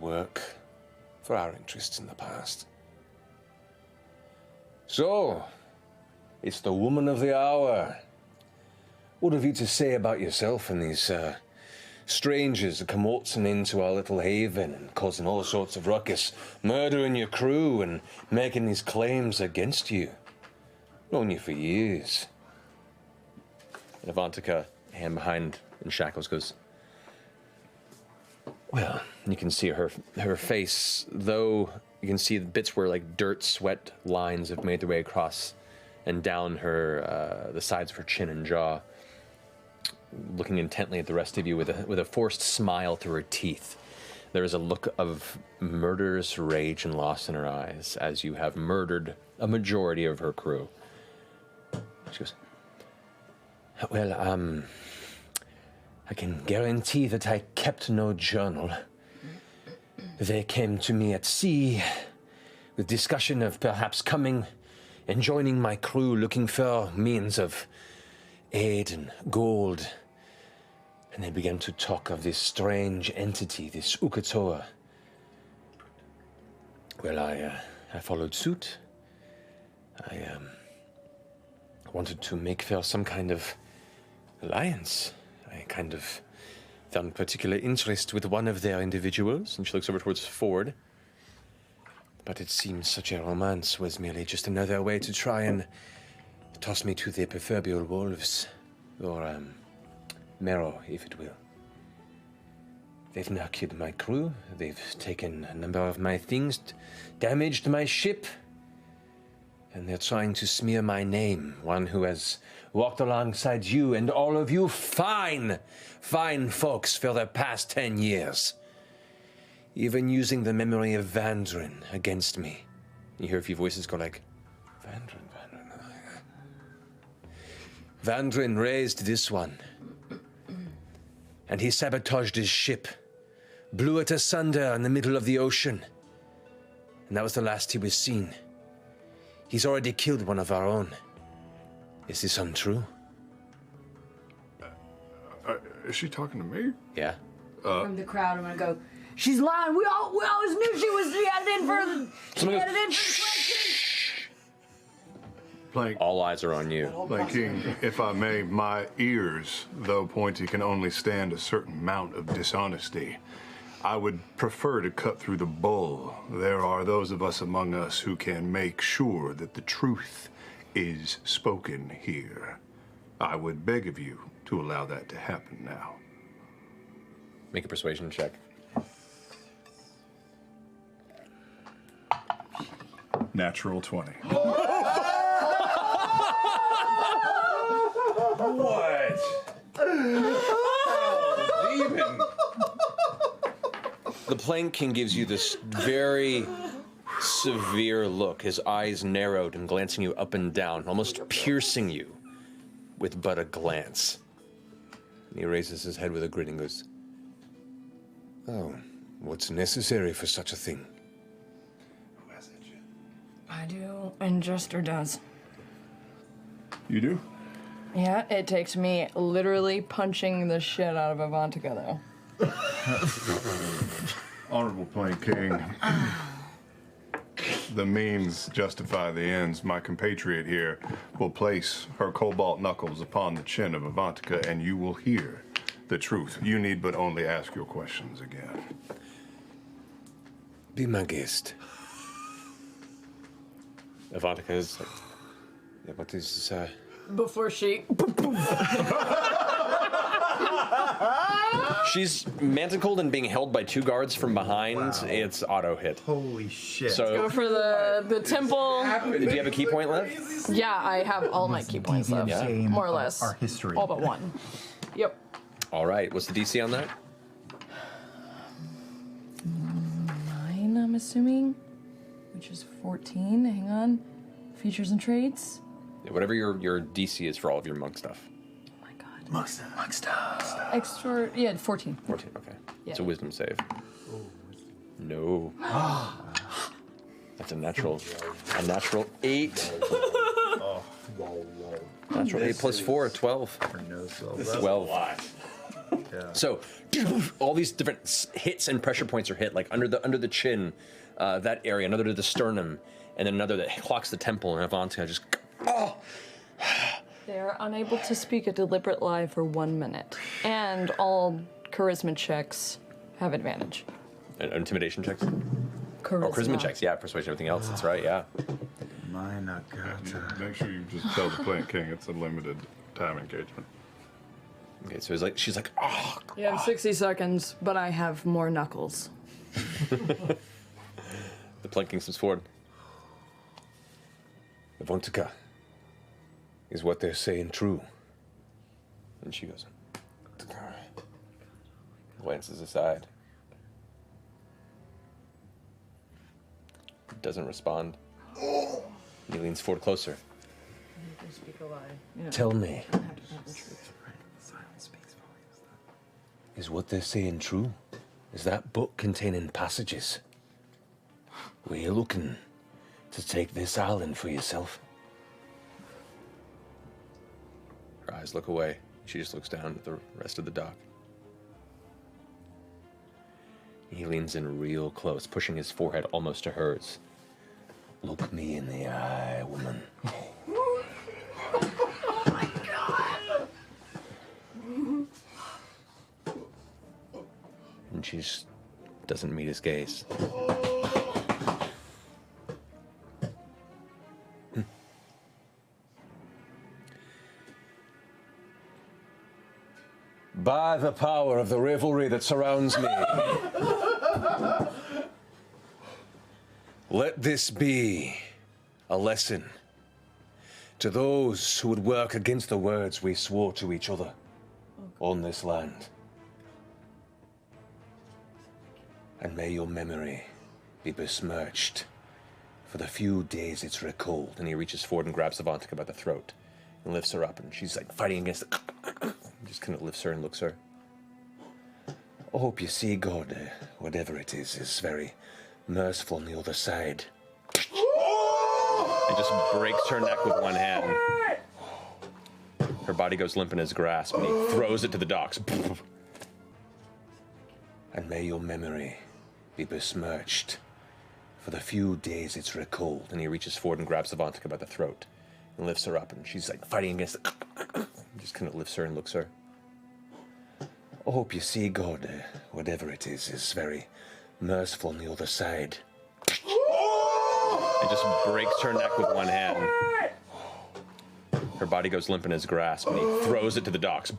work for our interests in the past. So, it's the woman of the hour. What have you to say about yourself and these strangers that come waltzing into our little haven and causing all sorts of ruckus, murdering your crew and making these claims against you? Known you for years. And Avantika, hand behind in shackles, goes, well, you can see her face, though you can see the bits where like dirt, sweat lines have made their way across and down her, the sides of her chin and jaw, looking intently at the rest of you with a forced smile through her teeth. There is a look of murderous rage and loss in her eyes as you have murdered a majority of her crew. She goes, well, I can guarantee that I kept no journal. They came to me at sea with discussion of perhaps coming and joining my crew, looking for means of aid and gold. And they began to talk of this strange entity, this Ukatoa. Well, I followed suit. I wanted to make for some kind of alliance. I kind of found particular interest with one of their individuals, and she looks over towards Ford. But it seems such a romance was merely just another way to try and toss me to the proverbial wolves, or marrow, if it will. They've now killed my crew, they've taken a number of my things, damaged my ship, and they're trying to smear my name, one who has walked alongside you and all of you fine folks for the past 10 years. Even using the memory of Vandrin against me. You hear a few voices go like, Vandrin. Vandrin raised this one. And he sabotaged his ship. Blew it asunder in the middle of the ocean. And that was the last he was seen. He's already killed one of our own. Is this untrue? Is she talking to me? Yeah. From the crowd, I'm gonna go, she's lying. We always knew she had it in for the Plank. All eyes are on you. Plank King, if I may, my ears, though pointy, can only stand a certain amount of dishonesty. I would prefer to cut through the bull. There are those of us among us who can make sure that the truth is spoken here. I would beg of you to allow that to happen now. Make a persuasion check. Natural 20. What? Oh, demon. The Plank King gives you this very severe look, his eyes narrowed and glancing you up and down, almost piercing you with but a glance. And he raises his head with a grin and goes, oh, what's necessary for such a thing? Who has it? I do, and Jester does. You do? Yeah, it takes me literally punching the shit out of Avantika, though. Honorable Plank King. The means justify the ends. My compatriot here will place her cobalt knuckles upon the chin of Avantika, and you will hear the truth. You need but only ask your questions again. Be my guest. Avantika is like, yeah, what is Before she... She's mantacled and being held by 2 guards from behind. Wow. It's auto hit. Holy shit. So go for the temple. Do you have a key point left? Yeah, I have all my key points left. Yeah. More or less. Our history. All but one. Yep. All right. What's the DC on that? 9, I'm assuming. Which is 14. Hang on. Features and traits. Yeah, whatever your DC is for all of your monk stuff. Monk stuff. Extra, yeah, 14. 14, okay. Yeah. It's a wisdom save. No. That's a natural 8. Natural 8 plus 4, 12. 12. So all these different hits and pressure points are hit, like under the chin, that area, another to the sternum, and then another that clocks the temple, and Avantika just, oh! They are unable to speak a deliberate lie for 1 minute, and all charisma checks have advantage. And intimidation checks? Charisma. Oh, charisma checks, yeah, persuasion, everything else, that's right, yeah. Make sure you just tell the Plant King it's a limited time engagement. Okay, so she's like, oh. You have 60 seconds, but I have more knuckles. The Plant King steps forward. Avantika, is what they're saying true? And she goes, glances aside. Doesn't respond. He leans forward closer. You can speak a lie. You know, Tell me, you don't have to tell the truth. is what they're saying true? Is that book containing passages where you're looking to take this island for yourself? Her eyes look away. She just looks down at the rest of the dock. He leans in real close, pushing his forehead almost to hers. Look me in the eye, woman. Oh my god! And she just doesn't meet his gaze. By the power of the revelry that surrounds me, let this be a lesson to those who would work against the words we swore to each other on this land. And may your memory be besmirched for the few days it's recalled. And he reaches forward and grabs Avantika by the throat and lifts her up, and she's like fighting against it. Just kind of lifts her and looks her. I hope you see God, whatever it is very merciful on the other side. And just breaks her neck with one hand. Her body goes limp in his grasp, and he throws it to the docks. And may your memory be besmirched for the few days it's recalled. And he reaches forward and grabs Avantika by the throat and lifts her up, and she's like fighting against it. Just kind of lifts her and looks her. I hope you see God, whatever it is very merciful on the other side. And just breaks her neck with one hand. Her body goes limp in his grasp, and he throws it to the docks.